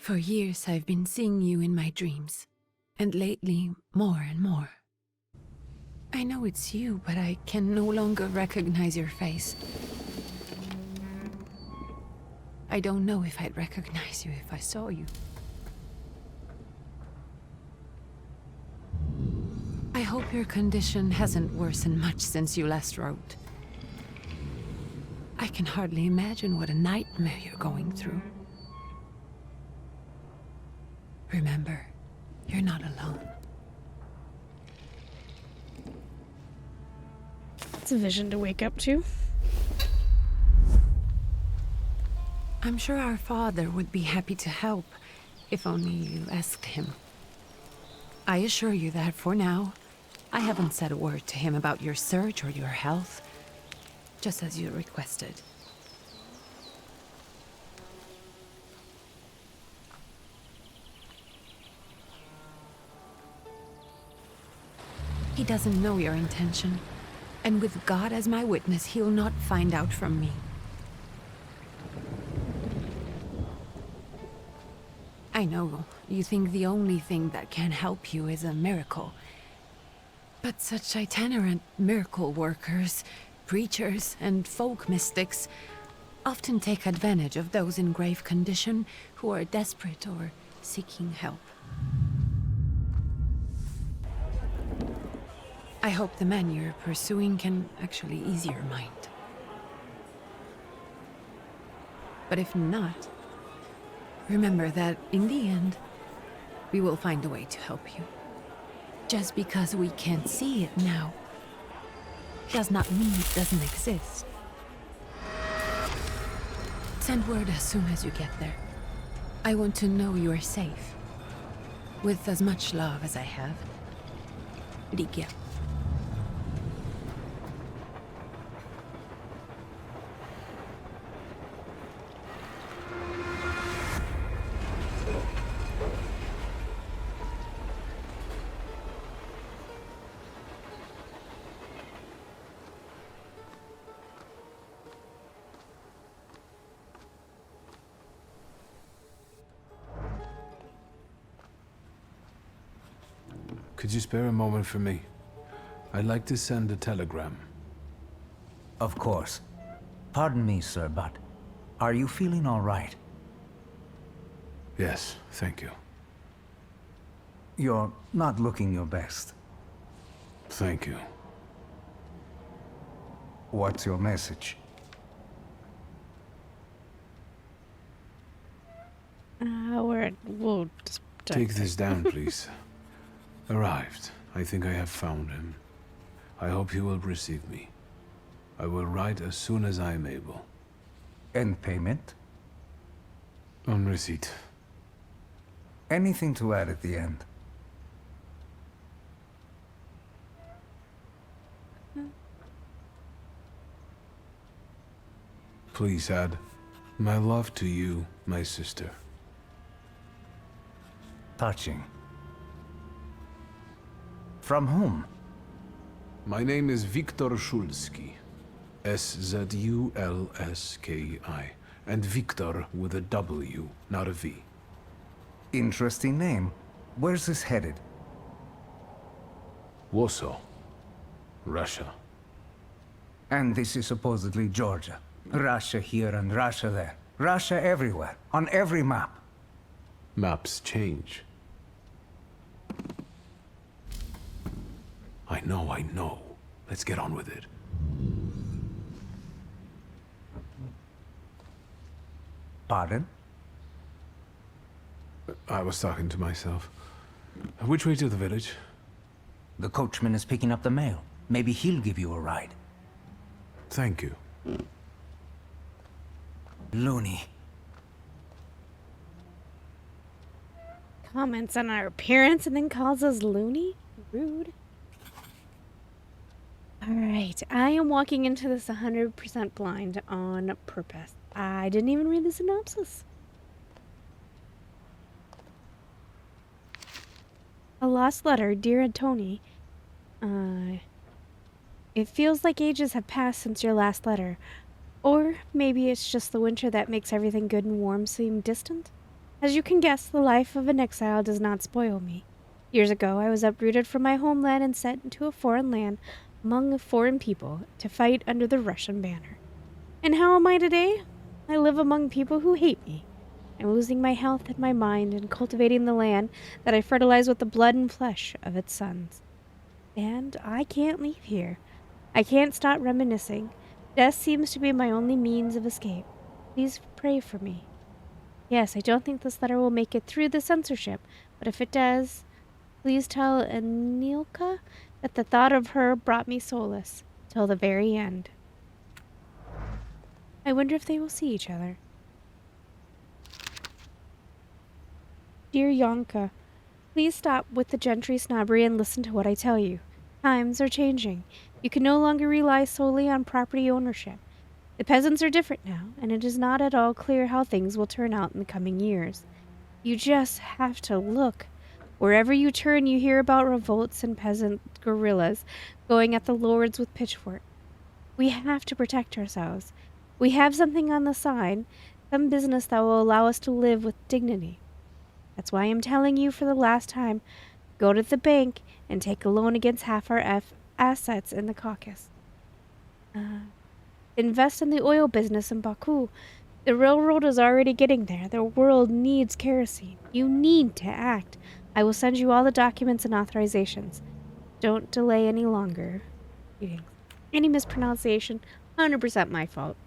For years I've been seeing you in my dreams, and lately more and more. I know it's you, but I can no longer recognize your face. I don't know if I'd recognize you if I saw you. I hope your condition hasn't worsened much since you last wrote. I can hardly imagine what a nightmare you're going through. Remember, you're not alone. It's a vision to wake up to. I'm sure our father would be happy to help, if only you asked him. I assure you that for now, I haven't said a word to him about your search or your health, just as you requested. He doesn't know your intention, and with God as my witness, he'll not find out from me. I know you think the only thing that can help you is a miracle. But such itinerant miracle workers, preachers, and folk mystics often take advantage of those in grave condition who are desperate or seeking help. I hope the man you're pursuing can actually ease your mind. But if not, remember that in the end, we will find a way to help you. Just because we can't see it now does not mean it doesn't exist. Send word as soon as you get there. I want to know you are safe. With as much love as I have. Ligia. Could you spare a moment for me? I'd like to send a telegram. Of course. Pardon me, sir, but are you feeling all right? Yes, thank you. You're not looking your best. Thank you. What's your message? We'll just Take this down, please. Arrived. I think I have found him. I hope he will receive me. I will write as soon as I am able. And payment? On receipt. Anything to add at the end? Please add, my love to you, my sister. Touching. From whom? My name is Viktor Szulski. S-Z-U-L-S-K-I. And Viktor with a W, not a V. Interesting name. Where's this headed? Warsaw. Russia. And this is supposedly Georgia. Russia here and Russia there. Russia everywhere. On every map. Maps change. I know. Let's get on with it. Pardon? I was talking to myself. Which way to the village? The coachman is picking up the mail. Maybe he'll give you a ride. Thank you. Loony. comments on our appearance and then calls us loony? Rude. Alright, I am walking into this 100% blind on purpose. I didn't even read the synopsis. A lost letter, dear Tony. It feels like ages have passed since your last letter. Or maybe it's just the winter that makes everything good and warm seem distant. As you can guess, the life of an exile does not spoil me. Years ago, I was uprooted from my homeland and sent into a foreign land among foreign people to fight under the Russian banner. And how am I today? I live among people who hate me. I'm losing my health and my mind and cultivating the land that I fertilize with the blood and flesh of its sons. And I can't leave here. I can't stop reminiscing. Death seems to be my only means of escape. Please pray for me. Yes, I don't think this letter will make it through the censorship, but if it does, please tell Anilka that the thought of her brought me solace till the very end. I wonder if they will see each other. Dear Yonka, please stop with the gentry snobbery and listen to what I tell you. Times are changing. You can no longer rely solely on property ownership. The peasants are different now, and it is not at all clear how things will turn out in the coming years. You just have to look. Wherever you turn, you hear about revolts and peasant guerrillas going at the lords with pitchforks. We have to protect ourselves. We have something on the side, some business that will allow us to live with dignity. That's why I'm telling you for the last time, go to the bank and take a loan against half our assets in the Caucasus. Invest in the oil business in Baku. The railroad is already getting there. The world needs kerosene. You need to act. I will send you all the documents and authorizations. Don't delay any longer. Greetings. Any mispronunciation, 100% my fault.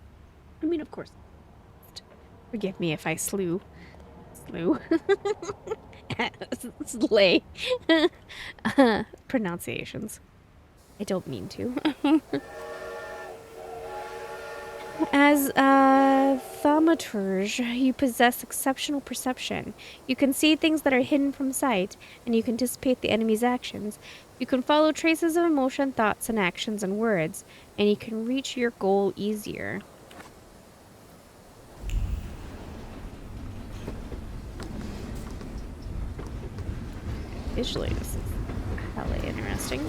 I mean, of course. Forgive me if I slew. Slay. Pronunciations. I don't mean to. As a Thaumaturge, you possess exceptional perception. You can see things that are hidden from sight, and you can anticipate the enemy's actions. You can follow traces of emotion, thoughts, and actions and words, and you can reach your goal easier. Visually, this is hella interesting.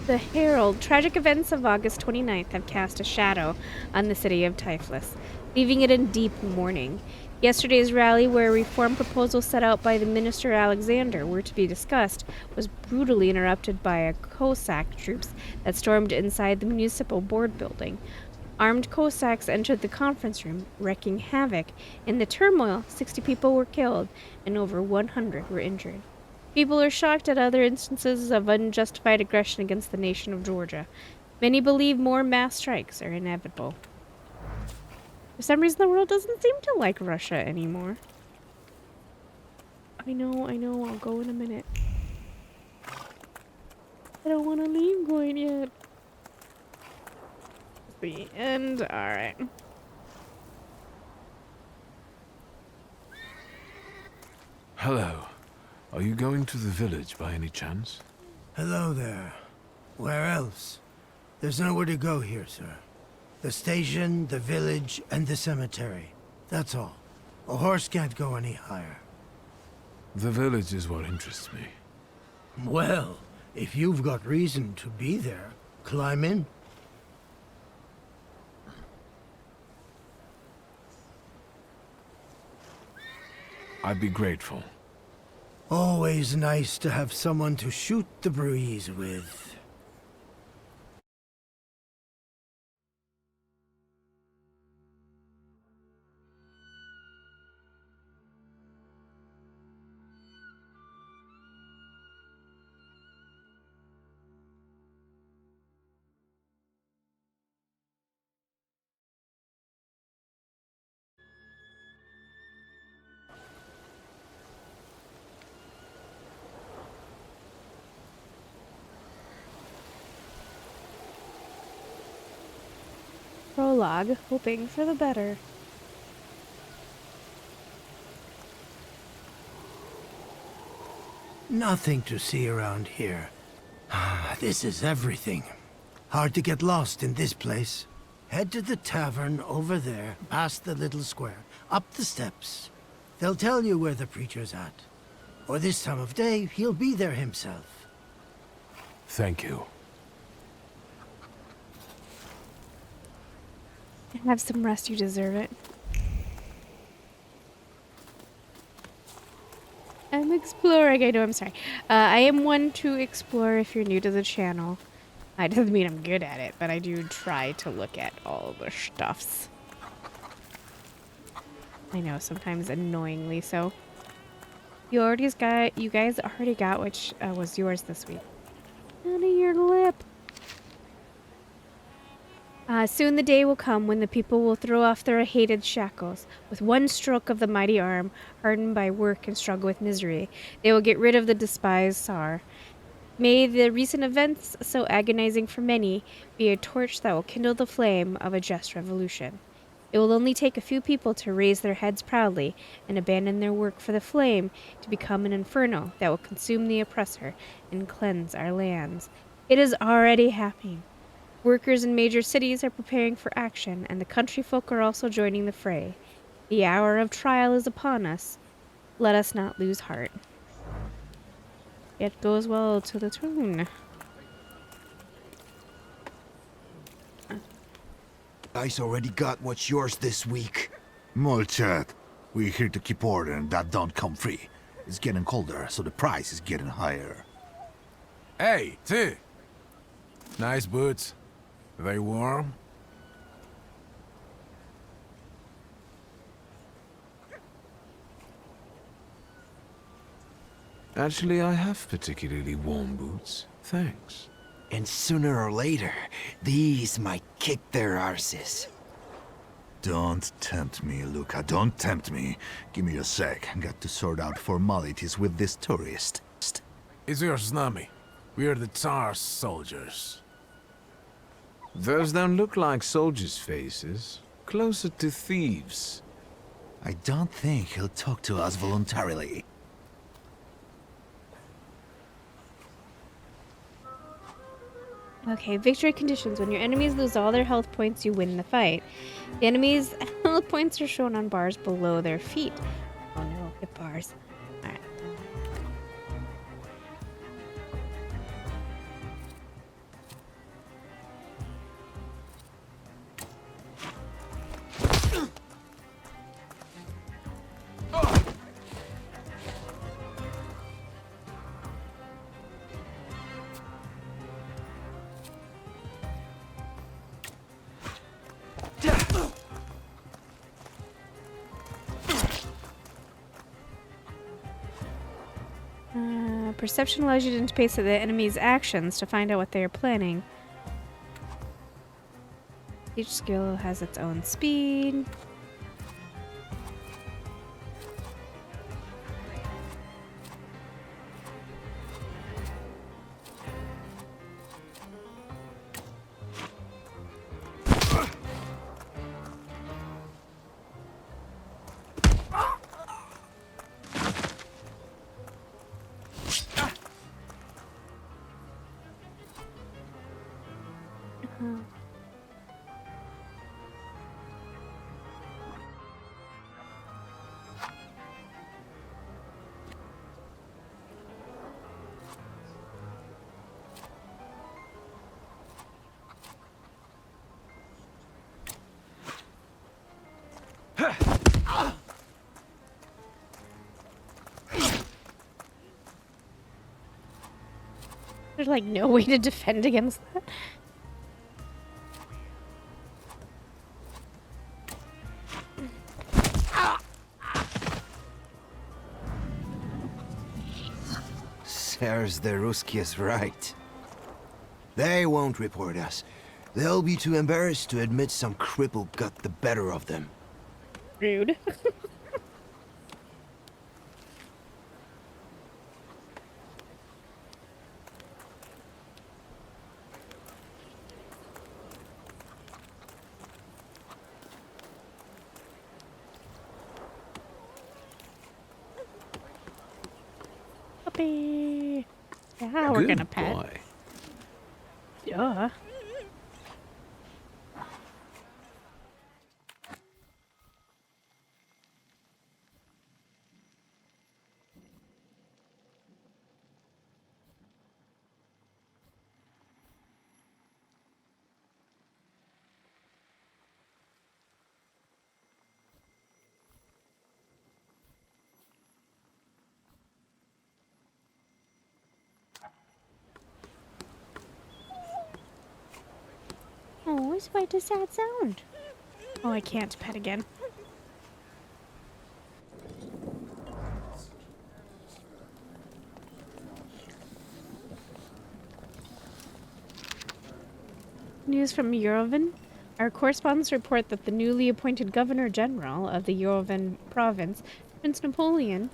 The Herald. Tragic events of August 29th have cast a shadow on the city of Tiflis, leaving it in deep mourning. Yesterday's rally, where reform proposals set out by the Minister Alexander were to be discussed, was brutally interrupted by a Cossack troops that stormed inside the municipal board building. Armed Cossacks entered the conference room, wreaking havoc. In the turmoil, 60 people were killed and over 100 were injured. People are shocked at other instances of unjustified aggression against the nation of Georgia. Many believe more mass strikes are inevitable. For some reason, the world doesn't seem to like Russia anymore. I know, I'll go in a minute. I don't want to leave quite yet. The end. Alright. Hello. Are you going to the village by any chance? Hello there. Where else? There's nowhere to go here, sir. The station, the village, and the cemetery. That's all. A horse can't go any higher. The village is what interests me. Well, if you've got reason to be there, climb in. I'd be grateful. Always nice to have someone to shoot the breeze with. Prologue, hoping for the better. Nothing to see around here. This is everything. Hard to get lost in this place. Head to the tavern over there, past the little square, up the steps. They'll tell you where the preacher's at. Or this time of day, he'll be there himself. Thank you. Have some rest. You deserve it. I'm exploring. I know, I'm sorry. I am one to explore if you're new to the channel. I doesn't mean I'm good at it, but I do try to look at all the stuffs. I know, sometimes annoyingly so. You guys already got which was yours this week. None of your lip. Soon the day will come when the people will throw off their hated shackles. With one stroke of the mighty arm, hardened by work and struggle with misery, they will get rid of the despised Tsar. May the recent events, so agonizing for many, be a torch that will kindle the flame of a just revolution. It will only take a few people to raise their heads proudly and abandon their work for the flame to become an inferno that will consume the oppressor and cleanse our lands. It is already happening. Workers in major cities are preparing for action, and the country folk are also joining the fray. The hour of trial is upon us. Let us not lose heart. It goes well to the tune. Guys already got what's yours this week. Molchat, we're here to keep order and that don't come free. It's getting colder, so the price is getting higher. Hey, T. Nice boots. Are they warm? Actually, I have particularly warm boots. Thanks. And sooner or later, these might kick their arses. Don't tempt me, Luca. Don't tempt me. Give me a sec. Got to sort out formalities with this tourist. It's your Znami. We are the Tsar's soldiers. Those don't look like soldiers' faces. Closer to thieves. I don't think he'll talk to us voluntarily. Okay, victory conditions. When your enemies lose all their health points, you win the fight. The enemies' health points are shown on bars below their feet. Oh no, hit bars. Alright. Perception allows you to anticipate the enemy's actions to find out what they are planning. Each skill has its own speed. There's like no way to defend against that. Serves the Ruskies right. They won't report us. They'll be too embarrassed to admit some cripple got the better of them. Rude. Puppy. Yeah, we're gonna pet. Boy. Duh. Oh, it's quite a sad sound. Oh, I can't pet again. News from Yerevan. Our correspondents report that the newly appointed Governor General of the Yerevan province, Prince Napoleon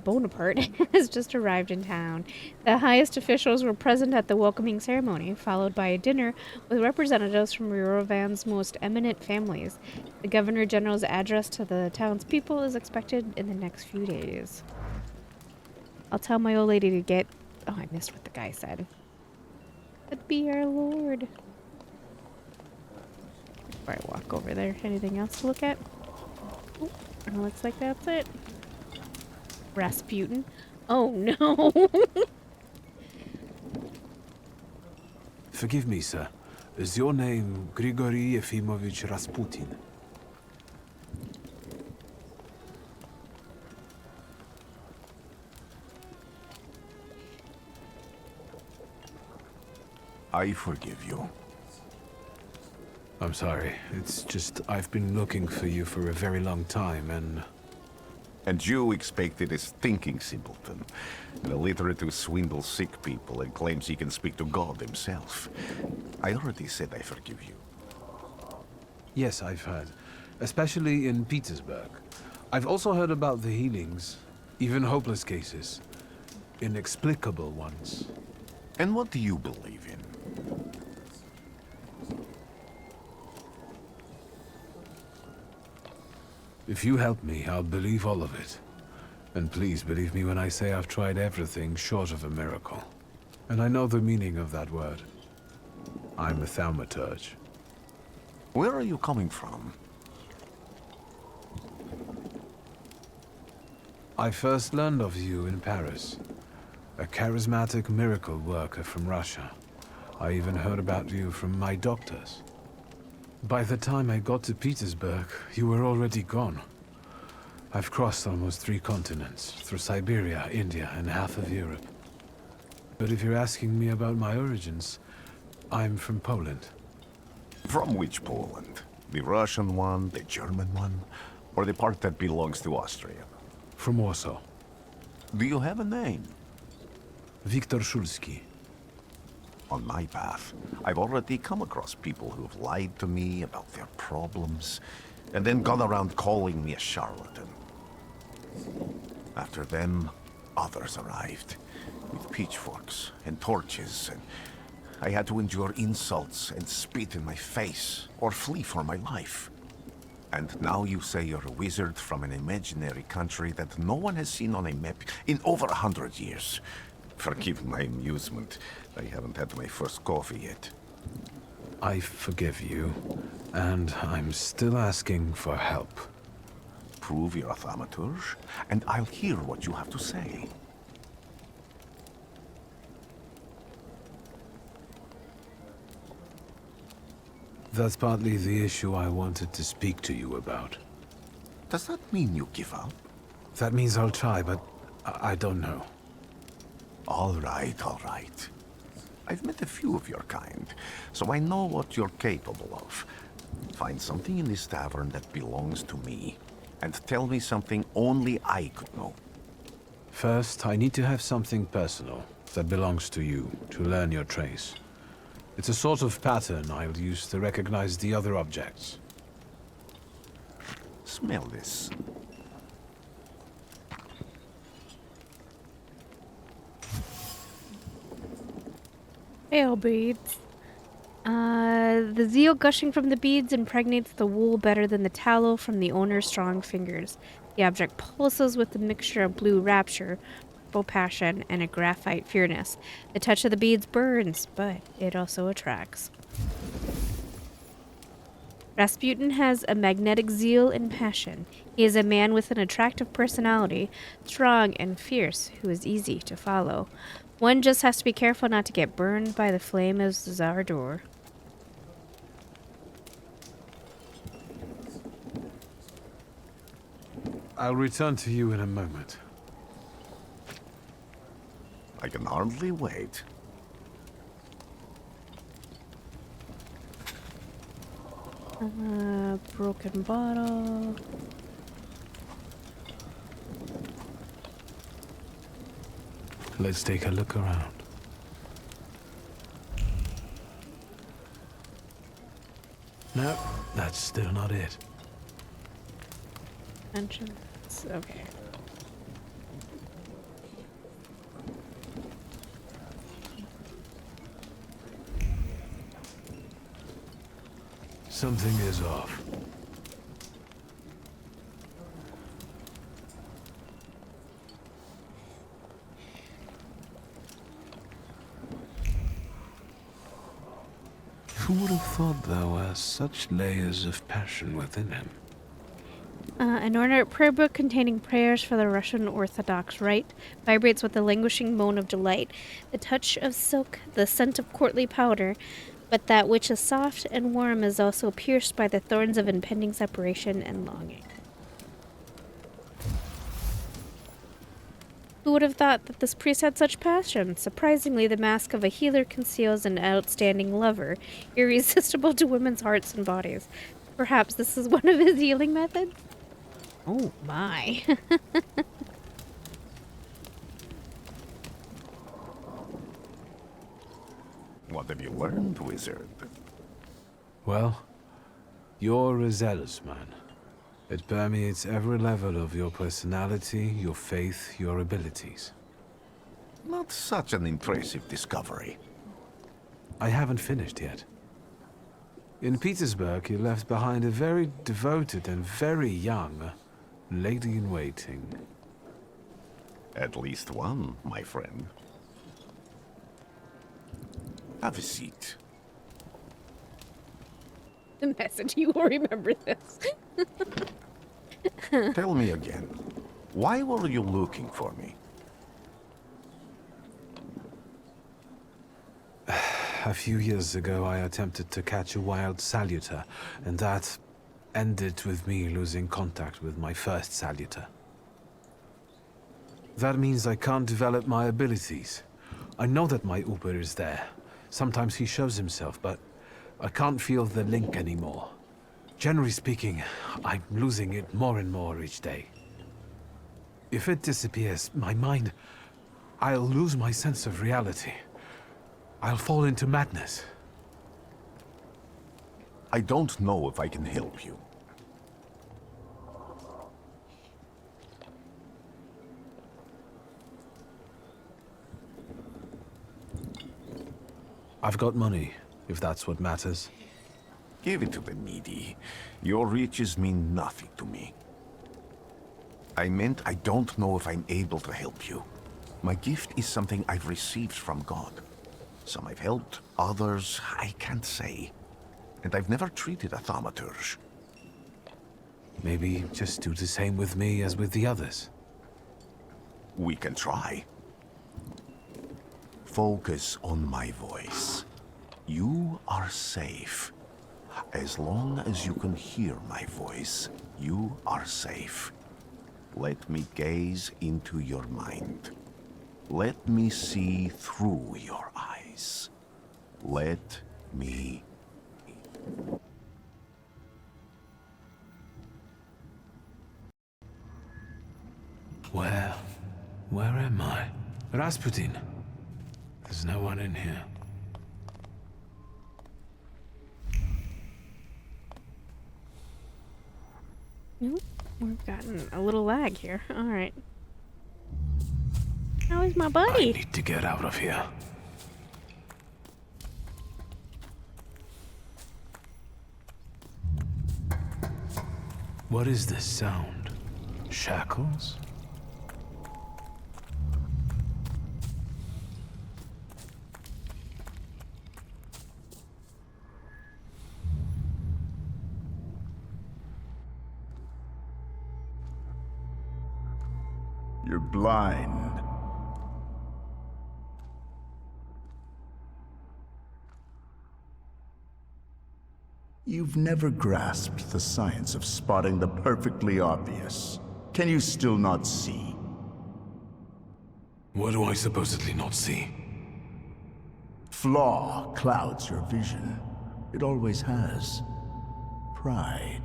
Bonaparte, has just arrived in town. The highest officials were present at the welcoming ceremony, followed by a dinner with representatives from Yerevan's most eminent families. The Governor General's address to the townspeople is expected in the next few days. I'll tell my old lady to get... Oh, I missed what the guy said. But be our lord. Before I walk over there, anything else to look at? Oh, it looks like that's it. Rasputin. Oh no. Forgive me, sir. Is your name Grigory Yefimovich Rasputin? I forgive you. I'm sorry. It's just I've been looking for you for a very long time, and... And you expected this thinking simpleton, an illiterate who swindles sick people and claims he can speak to God himself. I already said I forgive you. Yes, I've heard. Especially in Petersburg. I've also heard about the healings, even hopeless cases. Inexplicable ones. And what do you believe in? If you help me, I'll believe all of it. And please believe me when I say I've tried everything short of a miracle. And I know the meaning of that word. I'm a Thaumaturge. Where are you coming from? I first learned of you in Paris. A charismatic miracle worker from Russia. I even heard about you from my doctors. By the time I got to Petersburg, you were already gone. I've crossed almost 3 continents, through Siberia, India, and half of Europe. But if you're asking me about my origins, I'm from Poland. From which Poland? The Russian one, the German one, or the part that belongs to Austria? From Warsaw. Do you have a name? Wiktor Szulski. On my path, I've already come across people who've lied to me about their problems, and then gone around calling me a charlatan. After them, others arrived, with pitchforks and torches, and I had to endure insults and spit in my face, or flee for my life. And now you say you're a wizard from an imaginary country that no one has seen on a map in over 100 years. Forgive my amusement. I haven't had my first coffee yet. I forgive you, and I'm still asking for help. Prove you're a Thaumaturge, and I'll hear what you have to say. That's partly the issue I wanted to speak to you about. Does that mean you give up? That means I'll try, but I don't know. All right, all right. I've met a few of your kind, so I know what you're capable of. Find something in this tavern that belongs to me, and tell me something only I could know. First, I need to have something personal that belongs to you to learn your trace. It's a sort of pattern I'll use to recognize the other objects. Smell this. Ale beads. The zeal gushing from the beads impregnates the wool better than the tallow from the owner's strong fingers. The object pulses with the mixture of blue rapture, purple passion, and a graphite fierceness. The touch of the beads burns, but it also attracts. Rasputin has a magnetic zeal and passion. He is a man with an attractive personality, strong and fierce, who is easy to follow. One just has to be careful not to get burned by the flame of his ardor. I'll return to you in a moment. I can hardly wait. Broken bottle. Let's take a look around. No, that's still not it. Mentions. Okay. Something is off. Who would have thought there were such layers of passion within him? An ornate prayer book containing prayers for the Russian Orthodox Rite vibrates with a languishing moan of delight. The touch of silk, the scent of courtly powder, but that which is soft and warm is also pierced by the thorns of impending separation and longing. Who would have thought that this priest had such passion? Surprisingly, the mask of a healer conceals an outstanding lover, irresistible to women's hearts and bodies. Perhaps this is one of his healing methods? Oh my. What have you learned, wizard? Well, you're a zealous man. It permeates every level of your personality, your faith, your abilities. Not such an impressive discovery. I haven't finished yet. In Petersburg, you left behind a very devoted and very young lady-in-waiting. At least one, my friend. Have a seat. The message, you will remember this. Tell me again, why were you looking for me? A few years ago, I attempted to catch a wild Salutor, and that ended with me losing contact with my first Salutor. That means I can't develop my abilities. I know that my Uber is there. Sometimes he shows himself, but I can't feel the link anymore. Generally speaking, I'm losing it more and more each day. If it disappears, my mind, I'll lose my sense of reality. I'll fall into madness. I don't know if I can help you. I've got money, if that's what matters. Give it to the needy. Your riches mean nothing to me. I meant I don't know if I'm able to help you. My gift is something I've received from God. Some I've helped, others I can't say. And I've never treated a Thaumaturge. Maybe just do the same with me as with the others. We can try. Focus on my voice. You are safe. As long as you can hear my voice, you are safe. Let me gaze into your mind. Let me see through your eyes. Let me... Where am I? Rasputin. There's no one in here. Nope. We've gotten a little lag here. Alright. How is my I buddy? need to get out of here. What is this sound? Shackles? You're blind. You've never grasped the science of spotting the perfectly obvious. Can you still not see? What do I supposedly not see? Flaw clouds your vision. It always has. Pride.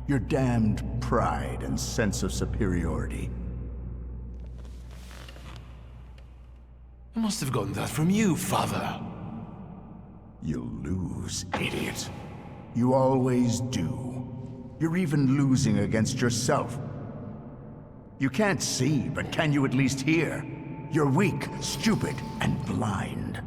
Your damned pride and sense of superiority. I must have gotten that from you, Father. You'll lose, idiot. You always do. You're even losing against yourself. You can't see, but can you at least hear? You're weak, stupid, and blind.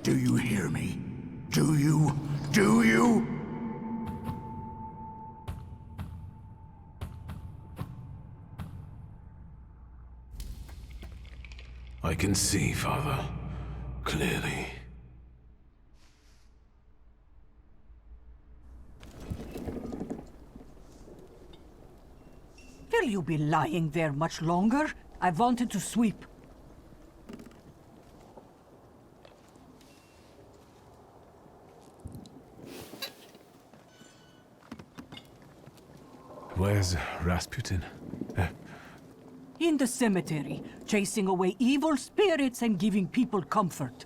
Do you hear me? Do you? Do you? I can see, Father. Clearly. Will you be lying there much longer? I wanted to sweep. Where's Rasputin? In the cemetery, chasing away evil spirits and giving people comfort.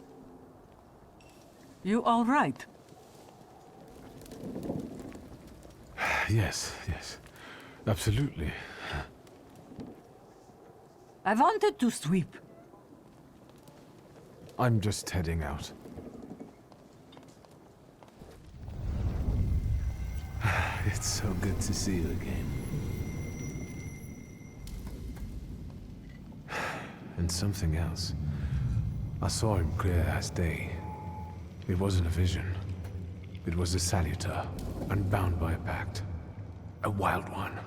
You all right? Yes, absolutely. I wanted to sweep. I'm just heading out. It's so good to see you again. And something else. I saw him clear as day. It wasn't a vision. It was a Salutor, unbound by a pact. A wild one.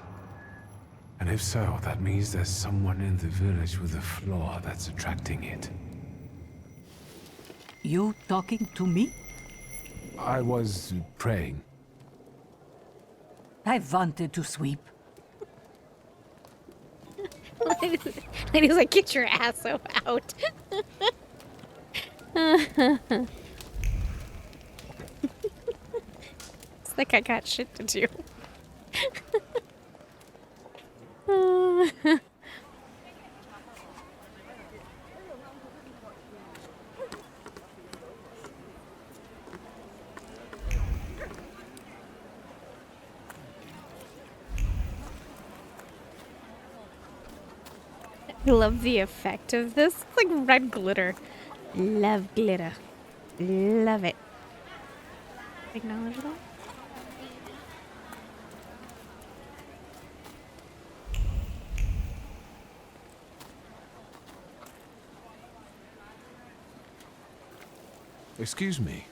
And if so, that means there's someone in the village with a flaw that's attracting it. You talking to me? I was praying. I wanted to sweep. Lady's like, get your ass out. It's like I got shit to do. I love the effect of this. It's like red glitter. Love glitter. Love it. Acknowledge that. Excuse me.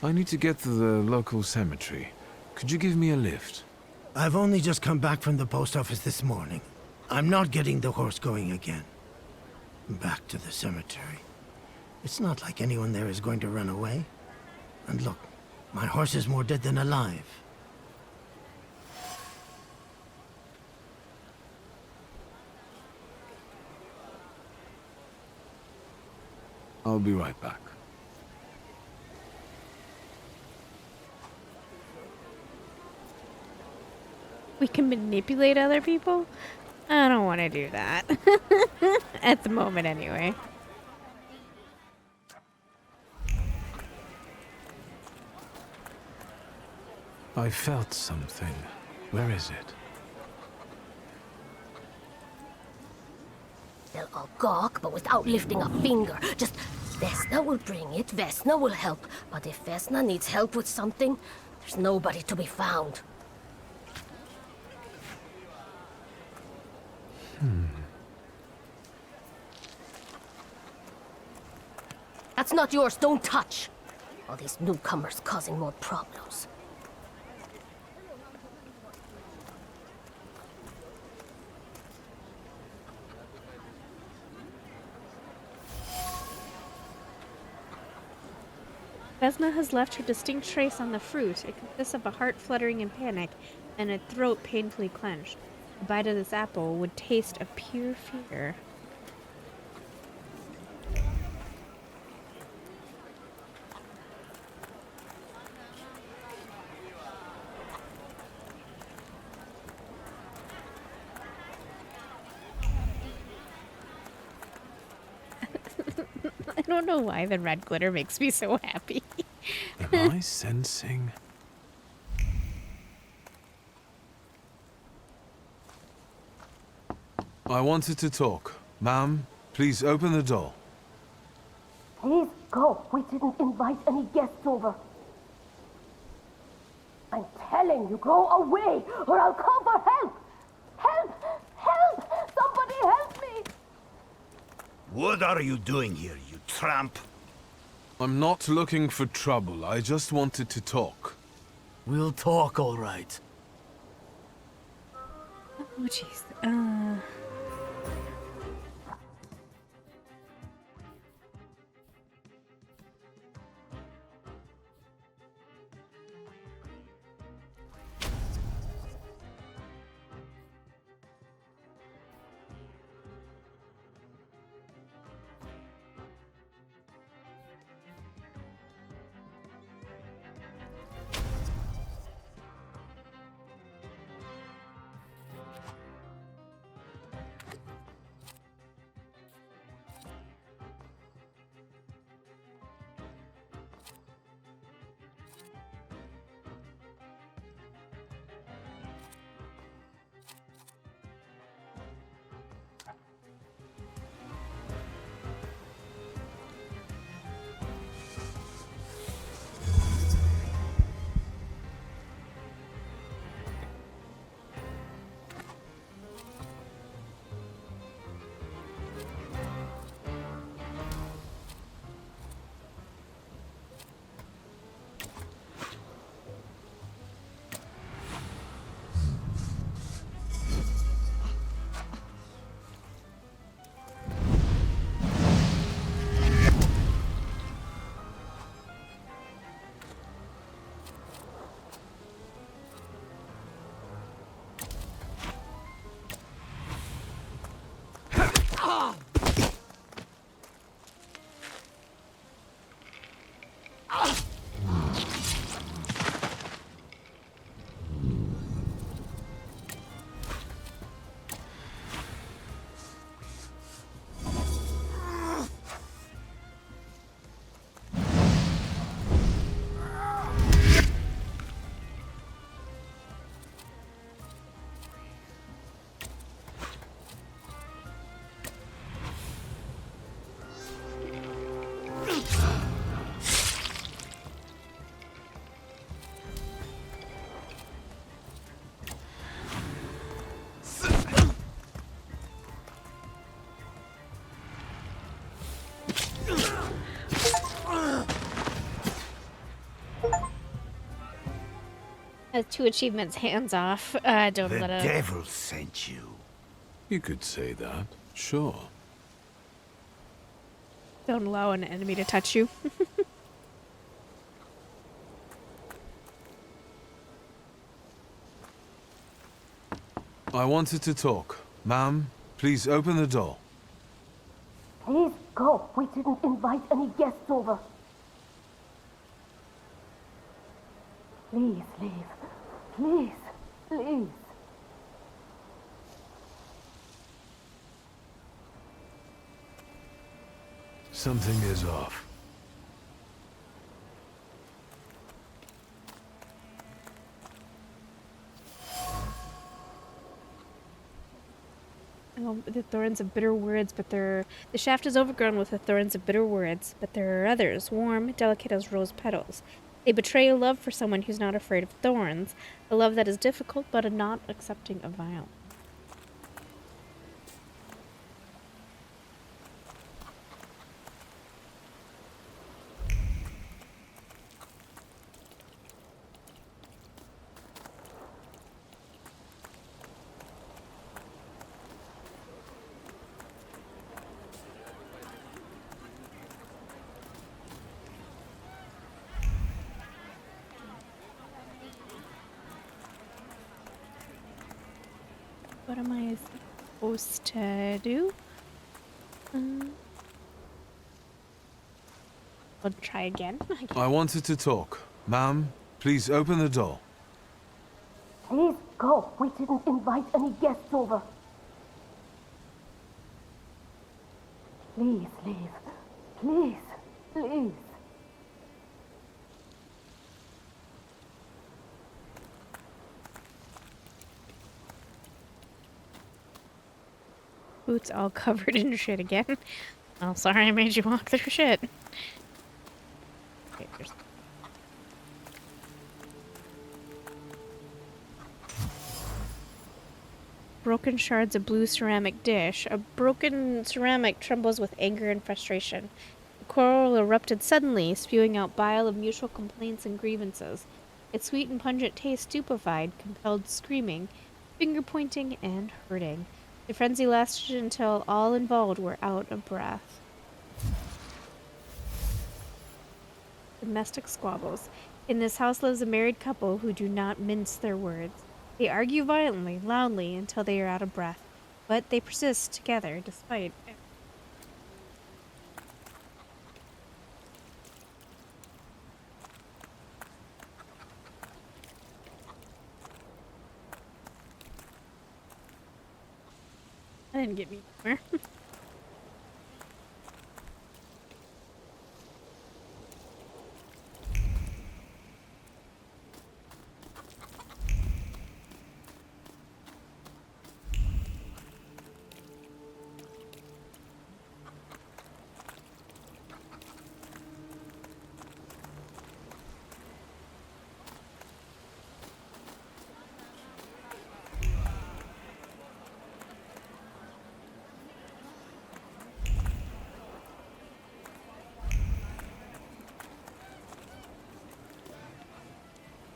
I need to get to the local cemetery. Could you give me a lift? I've only just come back from the post office this morning. I'm not getting the horse going again. Back to the cemetery. It's not like anyone there is going to run away. And look, my horse is more dead than alive. I'll be right back. We can manipulate other people? I don't want to do that. At the moment, anyway. I felt something. Where is it? They'll all gawk, but without lifting a finger. Just, Vesna will bring it, Vesna will help. But if Vesna needs help with something, there's nobody to be found. That's not yours, don't touch! All these newcomers causing more problems. Vesna has left her distinct trace on the fruit. It consists of a heart fluttering in panic and a throat painfully clenched. A bite of this apple would taste of pure fear. I don't know why the red glitter makes me so happy. Am I sensing? I wanted to talk. Ma'am, please open the door. Please go. We didn't invite any guests over. I'm telling you, go away, or I'll call for help! Help! Help! Somebody help me! What are you doing here, you tramp? I'm not looking for trouble. I just wanted to talk. We'll talk, all right. Oh, jeez. Has 2 achievements, hands off. Don't The let a... devil sent you. You could say that, sure. Don't allow an enemy to touch you. I wanted to talk. Ma'am, please open the door. Please go. We didn't invite any guests over. Please leave. Please. Please. Something is off. Oh, the thorns of bitter words, but the shaft is overgrown with the thorns of bitter words, but there are others, warm, delicate as rose petals. They betray a love for someone who's not afraid of thorns, a love that is difficult but not accepting of violence. What am I supposed to do? I'll try again. I wanted to talk. Ma'am, please open the door. Please go. We didn't invite any guests over. Please leave. Please, please. Boots all covered in shit again. Oh, sorry I made you walk through shit. Okay, there's... Broken shards of blue ceramic dish. A broken ceramic trembles with anger and frustration. The coral erupted suddenly, spewing out bile of mutual complaints and grievances. Its sweet and pungent taste stupefied, compelled screaming, finger-pointing, and hurting. The frenzy lasted until all involved were out of breath. Domestic squabbles. In this house lives a married couple who do not mince their words. They argue violently, loudly, until they are out of breath. But they persist together, despite... That didn't get me anywhere.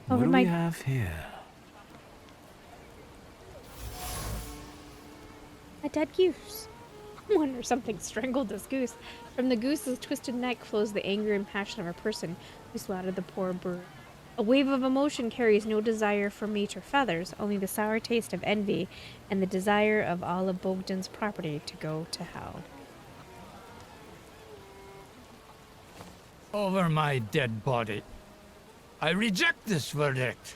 What do we have here? A dead goose. I wonder something strangled this goose. From the goose's twisted neck flows the anger and passion of a person who slaughtered the poor bird. A wave of emotion carries no desire for meat or feathers, only the sour taste of envy and the desire of all of Bogdan's property to go to hell. Over my dead body. I reject this verdict.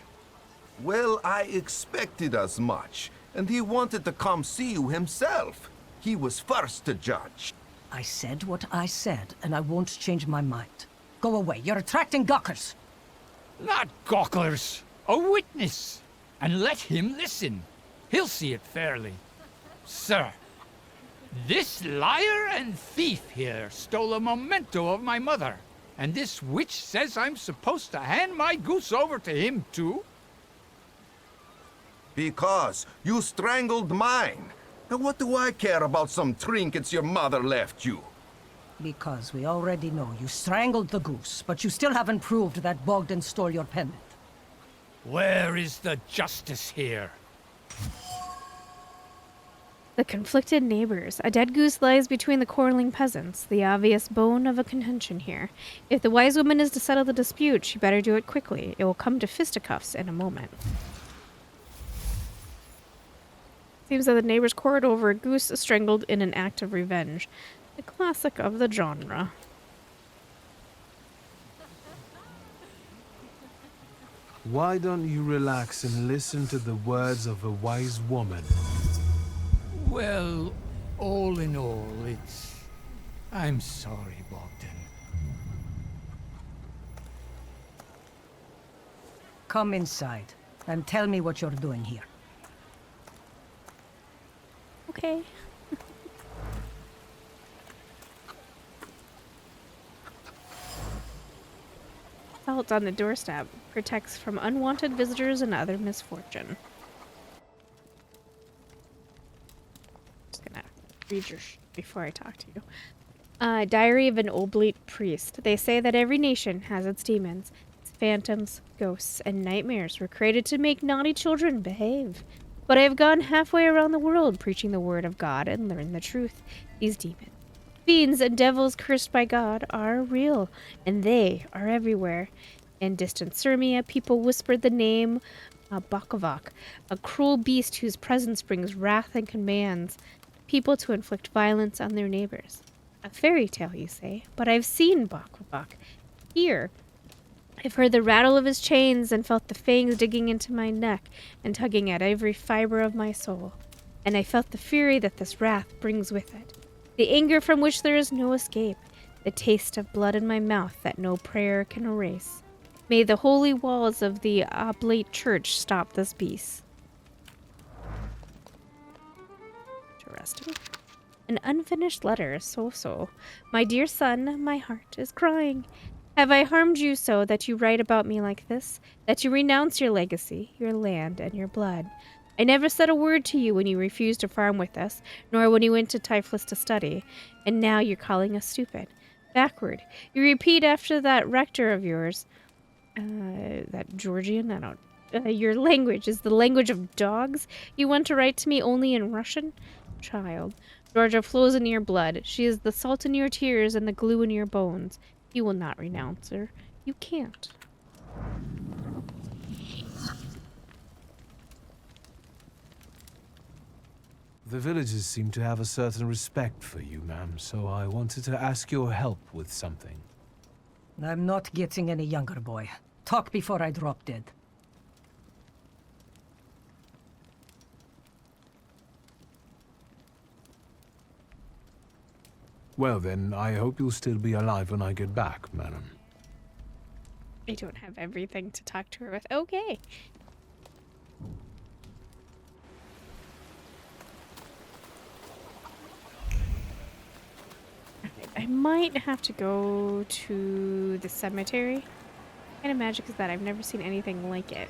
Well, I expected as much, and he wanted to come see you himself. He was first to judge. I said what I said, and I won't change my mind. Go away. You're attracting gawkers. Not gawkers. A witness. And let him listen. He'll see it fairly. Sir, this liar and thief here stole a memento of my mother. And this witch says I'm supposed to hand my goose over to him, too? Because you strangled mine. And what do I care about some trinkets your mother left you? Because we already know you strangled the goose, but you still haven't proved that Bogdan stole your pendant. Where is the justice here? The conflicted neighbors. A dead goose lies between the quarreling peasants, the obvious bone of a contention here. If the wise woman is to settle the dispute, she better do it quickly. It will come to fisticuffs in a moment. Seems that the neighbors quarreled over a goose strangled in an act of revenge. A classic of the genre. Why don't you relax and listen to the words of a wise woman? Well, all in all, I'm sorry, Bogdan. Come inside and tell me what you're doing here. Okay. Salt on the doorstep protects from unwanted visitors and other misfortune. Just gonna read your before I talk to you. Diary of an Oblate Priest. They say that every nation has its demons. Its phantoms, ghosts, and nightmares were created to make naughty children behave. But I have gone halfway around the world preaching the word of God and learned the truth. These demons, fiends, and devils cursed by God are real, and they are everywhere. In distant Sirmia, people whispered the name Bakovak, a cruel beast whose presence brings wrath and commands people to inflict violence on their neighbors. A fairy tale, you say, but I've seen Bakovak here. I've heard the rattle of his chains and felt the fangs digging into my neck and tugging at every fiber of my soul. And I felt the fury that this wrath brings with it. The anger from which there is no escape. the taste of blood in my mouth that no prayer can erase. May the holy walls of the oblate church stop this beast. Interesting. An unfinished letter, so. My dear son, my heart is crying. Have I harmed you so that you write about me like this? That you renounce your legacy, your land, and your blood? I never said a word to you when you refused to farm with us, nor when you went to Tiflis to study. And now you're calling us stupid. Backward. You repeat after that rector of yours. That Georgian? I don't... your language is the language of dogs? You want to write to me only in Russian? Child, Georgia flows in your blood. She is the salt in your tears and the glue in your bones. You will not renounce her. You can't. The villagers seem to have a certain respect for you, ma'am, so I wanted to ask your help with something. I'm not getting any younger, boy. Talk before I drop dead. Well then, I hope you'll still be alive when I get back, madam. I don't have everything to talk to her with. Okay. I might have to go to the cemetery. What kind of magic is that? I've never seen anything like it.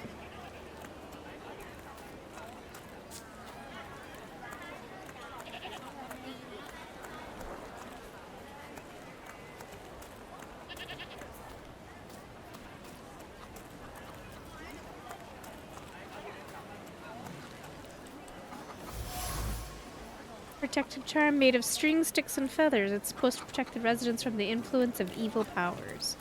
Protective charm made of string, sticks, and feathers. It's supposed to protect the residents from the influence of evil powers.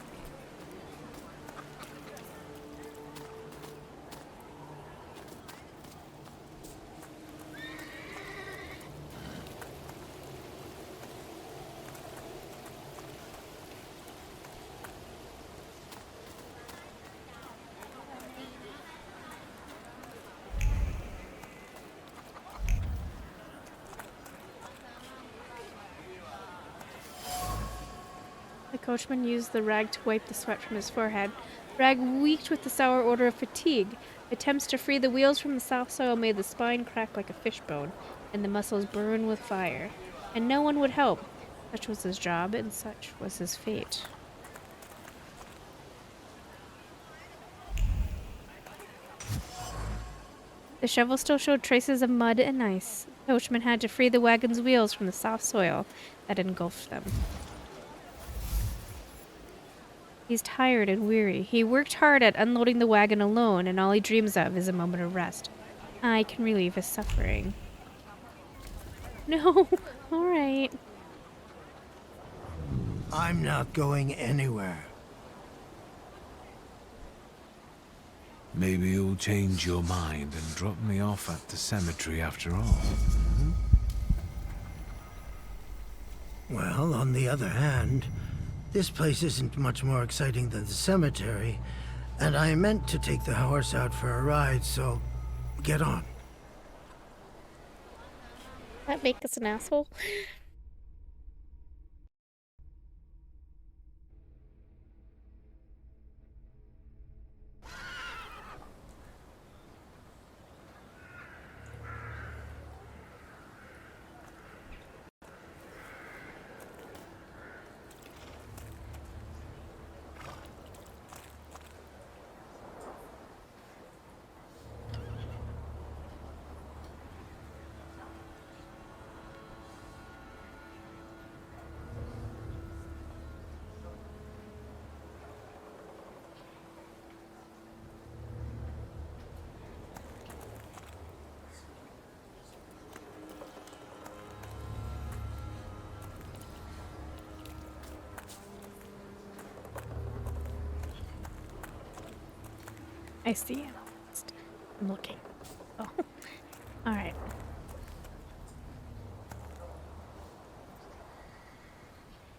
The coachman used the rag to wipe the sweat from his forehead. Rag reeked with the sour odor of fatigue. Attempts to free the wheels from the soft soil made the spine crack like a fishbone, and the muscles burn with fire. And no one would help. Such was his job, and such was his fate. The shovel still showed traces of mud and ice. The coachman had to free the wagon's wheels from the soft soil that engulfed them. He's tired and weary. He worked hard at unloading the wagon alone, and all he dreams of is a moment of rest. I can relieve his suffering. No, alright. I'm not going anywhere. Maybe you'll change your mind and drop me off at the cemetery after all. Well, on the other hand, this place isn't much more exciting than the cemetery, and I meant to take the horse out for a ride, so get on. That make us an asshole? I see. I'm looking. Oh. Alright.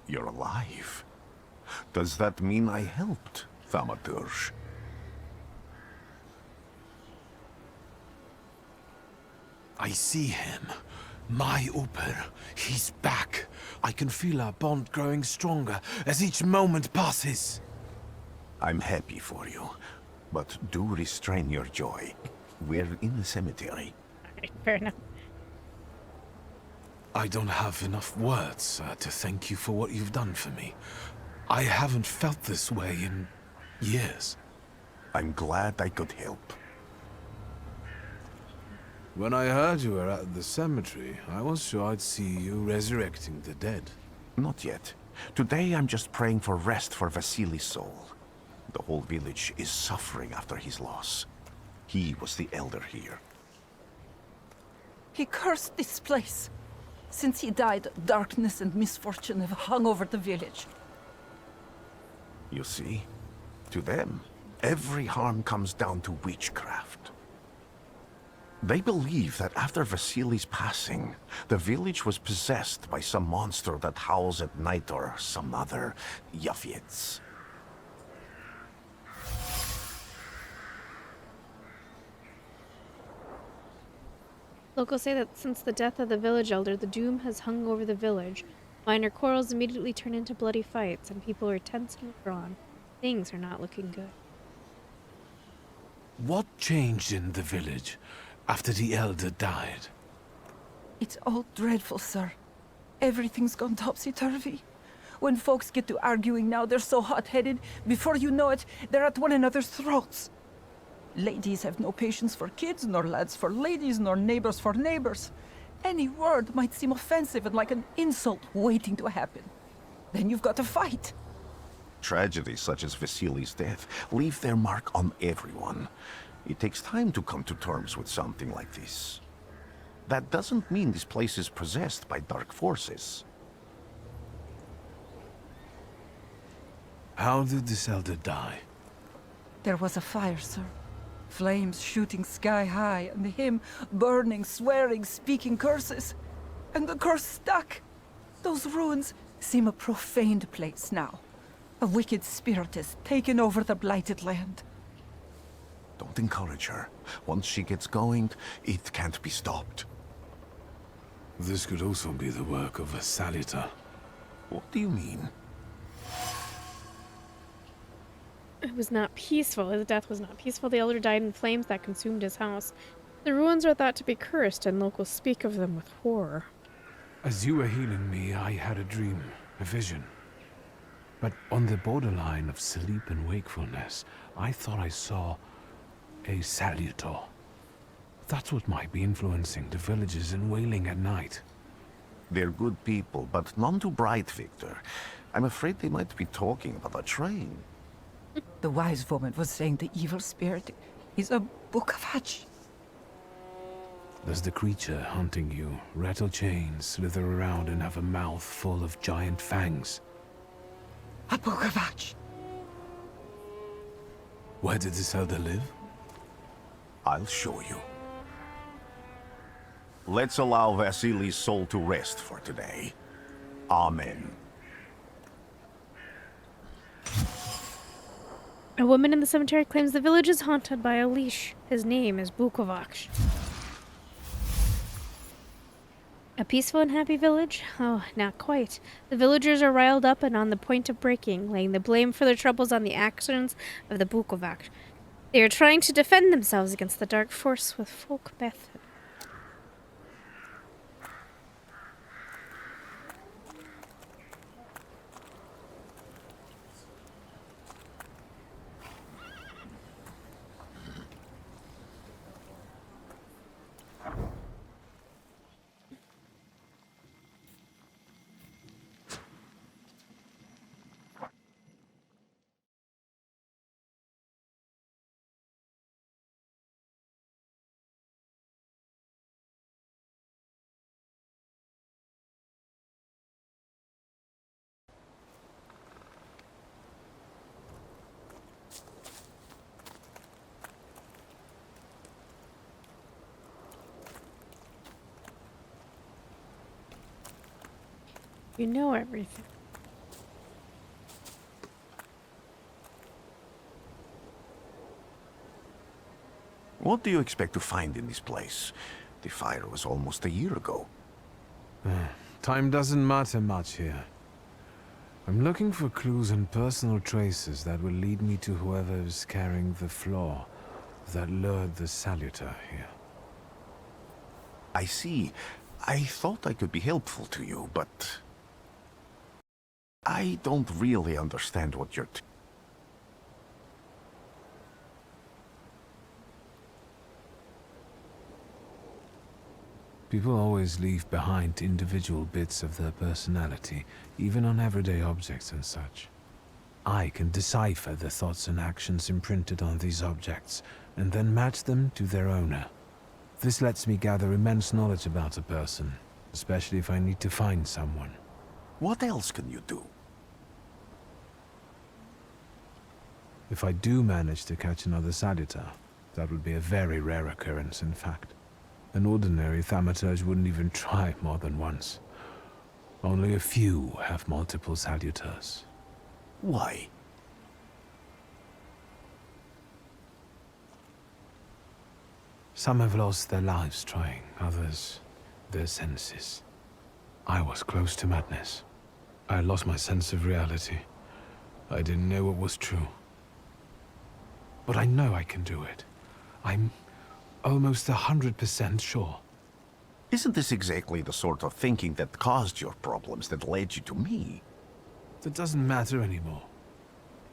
You're alive. Does that mean I helped, Thaumaturge? I see him. My Uber, he's back. I can feel our bond growing stronger as each moment passes. I'm happy for you, but do restrain your joy. We're in the cemetery. Alright, fair enough. I don't have enough words to thank you for what you've done for me. I haven't felt this way in years. I'm glad I could help. When I heard you were at the cemetery, I was sure I'd see you resurrecting the dead. Not yet. Today I'm just praying for rest for Vasily's soul. The whole village is suffering after his loss. He was the elder here. He cursed this place. Since he died, darkness and misfortune have hung over the village. You see? To them, every harm comes down to witchcraft. They believe that after Vasily's passing, the village was possessed by some monster that howls at night or some other Yafiets. Locals say that since the death of the village elder, the doom has hung over the village. Minor quarrels immediately turn into bloody fights, and people are tense and withdrawn. Things are not looking good. What changed in the village after the elder died? It's all dreadful, sir. Everything's gone topsy-turvy. When folks get to arguing now, they're so hot-headed, before you know it, they're at one another's throats. Ladies have no patience for kids, nor lads for ladies, nor neighbors for neighbors. Any word might seem offensive and like an insult waiting to happen. Then you've got to fight. Tragedies such as Vasily's death leave their mark on everyone. It takes time to come to terms with something like this. That doesn't mean this place is possessed by dark forces. How did this elder die? There was a fire, sir. Flames shooting sky high, and him burning, swearing, speaking curses. And the curse stuck. Those ruins seem a profaned place now. A wicked spirit has taken over the blighted land. Don't encourage her. Once she gets going, it can't be stopped. This could also be the work of a Salutor. What do you mean? It was not peaceful. His death was not peaceful. The elder died in flames that consumed his house. The ruins are thought to be cursed, and locals speak of them with horror. As you were healing me, I had a dream, a vision. But on the borderline of sleep and wakefulness, I thought I saw a Salutor. That's what might be influencing the villagers in Wailing at night. They're good people, but none too bright, Victor. I'm afraid they might be talking about a train. The wise woman was saying the evil spirit is a book of hatch. Does the creature hunting you rattle chains, slither around, and have a mouth full of giant fangs? A book of hatch. Where did this elder live? I'll show you. Let's allow Vasily's soul to rest for today. Amen. A woman in the cemetery claims the village is haunted by a leash. His name is Bukovac. A peaceful and happy village? Oh, not quite. The villagers are riled up and on the point of breaking, laying the blame for their troubles on the actions of the Bukovac. They are trying to defend themselves against the dark force with folk method. You know everything. What do you expect to find in this place? The fire was almost a year ago. Time doesn't matter much here. I'm looking for clues and personal traces that will lead me to whoever is carrying the flaw that lured the Salutor here. I see. I thought I could be helpful to you, but I don't really understand what you're... People always leave behind individual bits of their personality, even on everyday objects and such. I can decipher the thoughts and actions imprinted on these objects, and then match them to their owner. This lets me gather immense knowledge about a person, especially if I need to find someone. What else can you do? If I do manage to catch another Salutor, that would be a very rare occurrence, in fact. An ordinary Thaumaturge wouldn't even try more than once. Only a few have multiple Salutors. Why? Some have lost their lives trying, others their senses. I was close to madness. I lost my sense of reality. I didn't know what was true. But I know I can do it. I'm almost 100% sure. Isn't this exactly the sort of thinking that caused your problems, that led you to me? That doesn't matter anymore.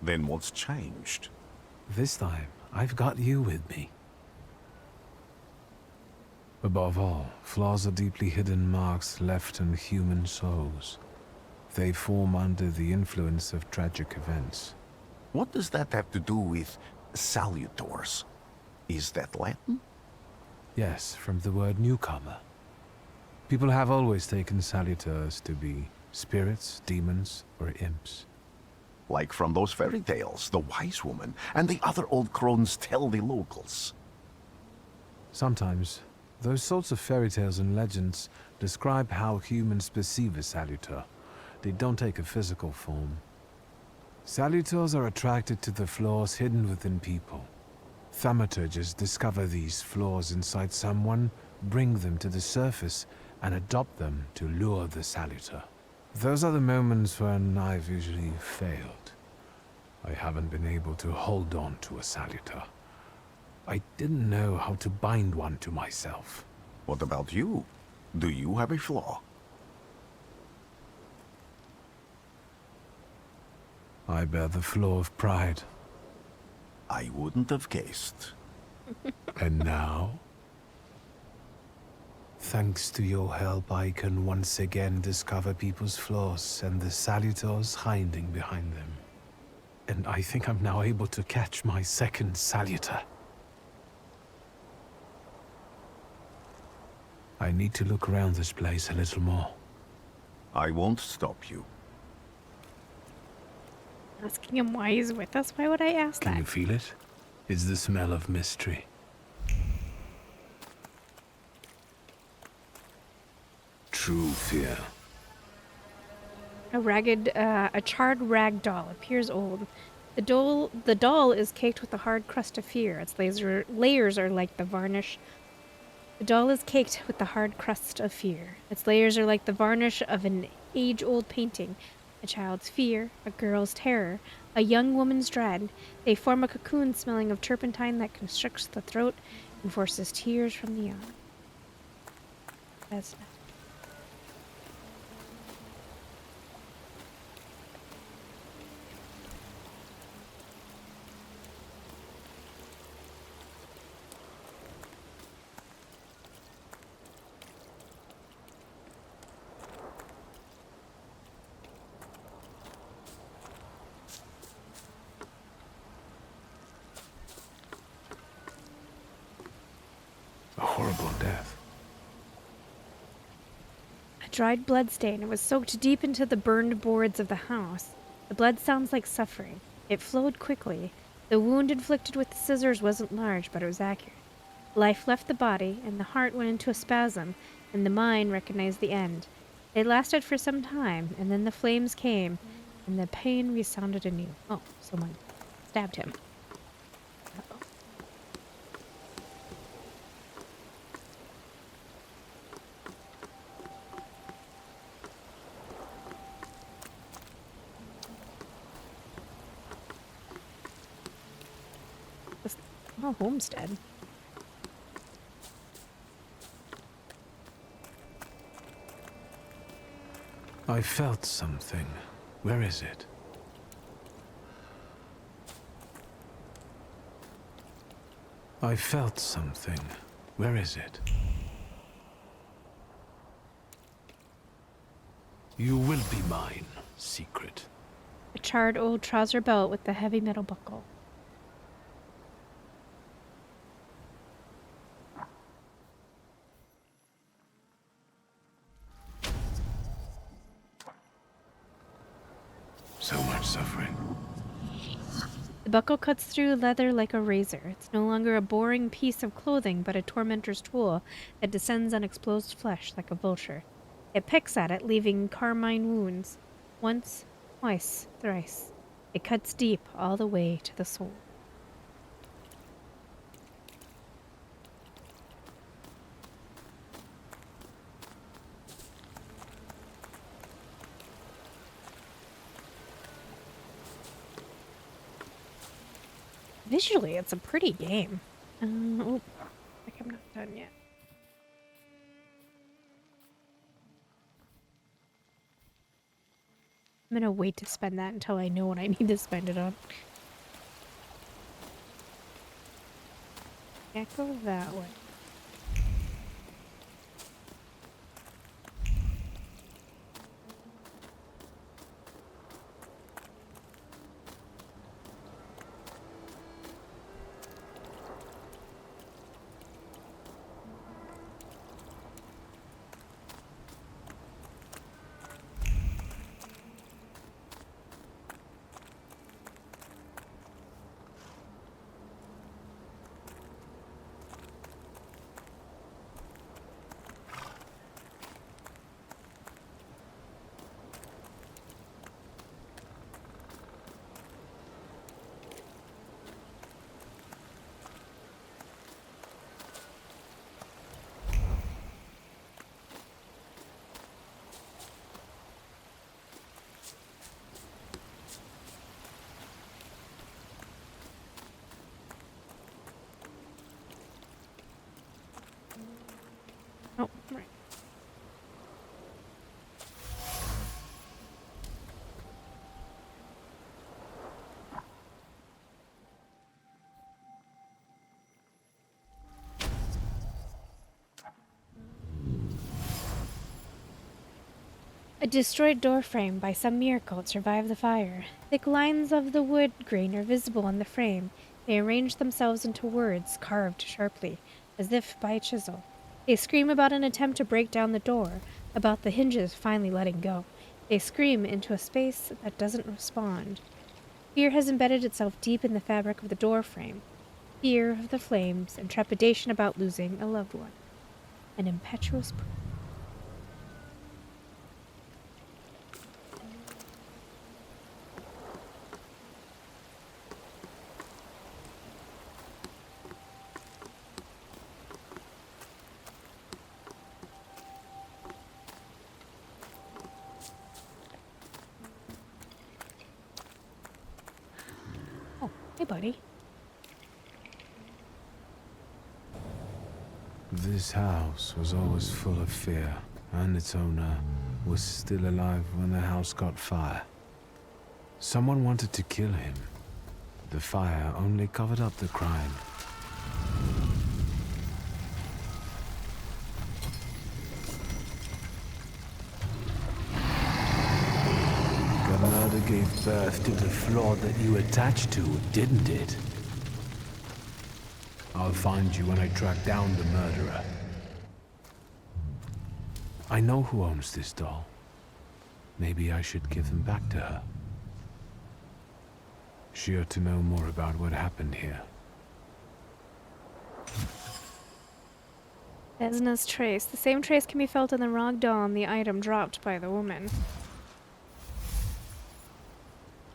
Then what's changed? This time, I've got you with me. Above all, flaws are deeply hidden marks left in human souls. They form under the influence of tragic events. What does that have to do with Salutors? Is that Latin? Yes, from the word newcomer. People have always taken Salutors to be spirits, demons, or imps. Like from those fairy tales, the wise woman and the other old crones tell the locals. Sometimes, those sorts of fairy tales and legends describe how humans perceive a Salutor. They don't take a physical form. Salutors are attracted to the flaws hidden within people. Thaumaturges discover these flaws inside someone, bring them to the surface, and adopt them to lure the Salutor. Those are the moments when I've usually failed. I haven't been able to hold on to a Salutor. I didn't know how to bind one to myself. What about you? Do you have a flaw? I bear the flaw of pride. I wouldn't have guessed. And now? Thanks to your help, I can once again discover people's flaws and the Salutors hiding behind them. And I think I'm now able to catch my second Salutor. I need to look around this place a little more. I won't stop you. Asking him why he's with us? Why would I ask that? Can you feel it? It's the smell of mystery. True fear. A charred rag doll appears old. The doll is caked with a hard crust of fear. Its layers are like the varnish. The doll is caked with the hard crust of fear. Its layers are like the varnish of an age-old painting. A child's fear, a girl's terror, a young woman's dread. They form a cocoon smelling of turpentine that constricts the throat and forces tears from the young. That's A horrible death. a dried blood stain. It was soaked deep into the burned boards of the house. The blood sounds like suffering. It flowed quickly. The wound inflicted with the scissors wasn't large, but it was accurate. Life left the body, and the heart went into a spasm, and the mind recognized the end. It lasted for some time, and then the flames came, and the pain resounded anew. Oh, someone stabbed him. Uh-oh. Oh, homestead. I felt something. Where is it? I felt something. Where is it? You will be mine, secret. A charred old trouser belt with the heavy metal buckle. So much suffering. The buckle cuts through leather like a razor. It's no longer a boring piece of clothing, but a tormentor's tool that descends on exposed flesh like a vulture. It picks at it, leaving carmine wounds. Once, twice, thrice. It cuts deep all the way to the soul. Visually, it's a pretty game. Oh, I think I'm not done yet. I'm gonna wait to spend that until I know what I need to spend it on. Can't go that way. Oh, right. A destroyed doorframe. By some miracle, it survived the fire. Thick lines of the wood grain are visible on the frame. They arrange themselves into words, carved sharply, as if by a chisel. They scream about an attempt to break down the door, about the hinges finally letting go. They scream into a space that doesn't respond. Fear has embedded itself deep in the fabric of the doorframe. Fear of the flames and trepidation about losing a loved one. An impetuous Hey, buddy. This house was always full of fear, and its owner was still alive when the house caught fire. Someone wanted to kill him. The fire only covered up the crime. The murder gave birth to the flaw that you attached to, didn't it? I'll find you when I track down the murderer. I know who owns this doll. Maybe I should give them back to her. She ought to know more about what happened here. Vesna's trace. The same trace can be felt in the rag doll on the item dropped by the woman.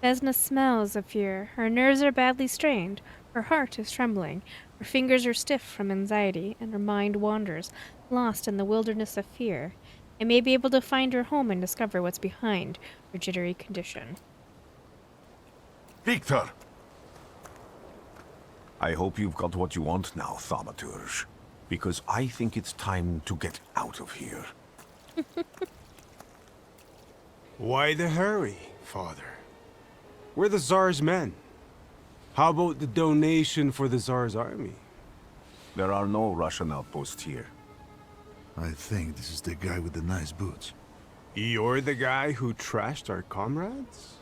Vesna smells of fear. Her nerves are badly strained. Her heart is trembling. Her fingers are stiff from anxiety, and her mind wanders, lost in the wilderness of fear. I may be able to find her home and discover what's behind her jittery condition. Victor! I hope you've got what you want now, Thaumaturge. Because I think it's time to get out of here. Why the hurry, Father? We're the Tsar's men. How about the donation for the Tsar's army? There are no Russian outposts here. I think this is the guy with the nice boots. You're the guy who trashed our comrades?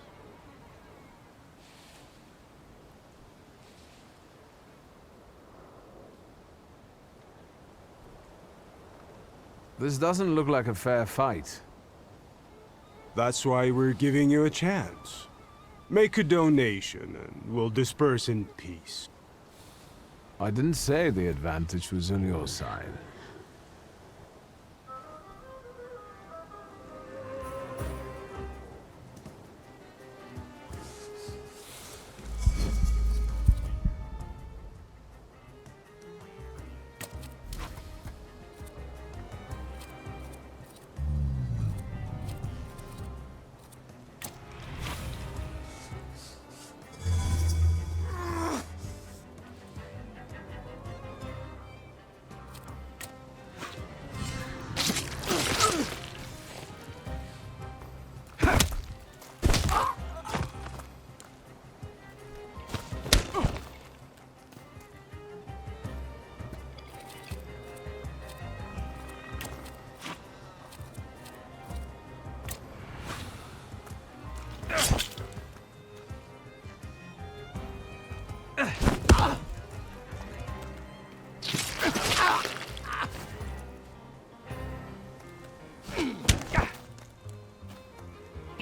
This doesn't look like a fair fight. That's why we're giving you a chance. Make a donation and we'll disperse in peace. I didn't say the advantage was on your side.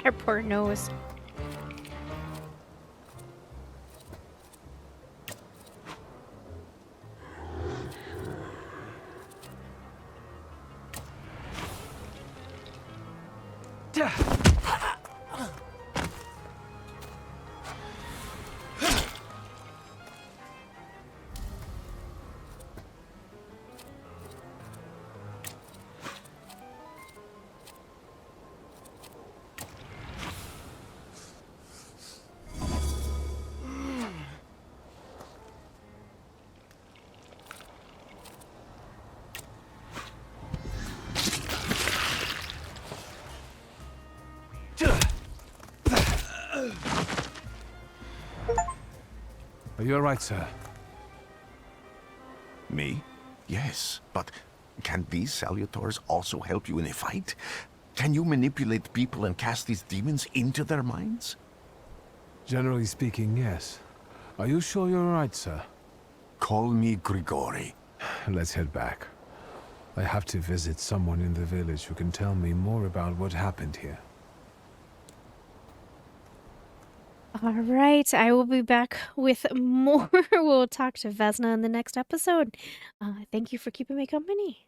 Her poor nose. Are you alright, sir? Me? Yes, but can these Salutors also help you in a fight? Can you manipulate people and cast these demons into their minds? Generally speaking, yes. Are you sure you're alright, sir? Call me Grigori. Let's head back. I have to visit someone in the village who can tell me more about what happened here. All right, I will be back with more. We'll talk to Vesna in the next episode. Thank you for keeping me company.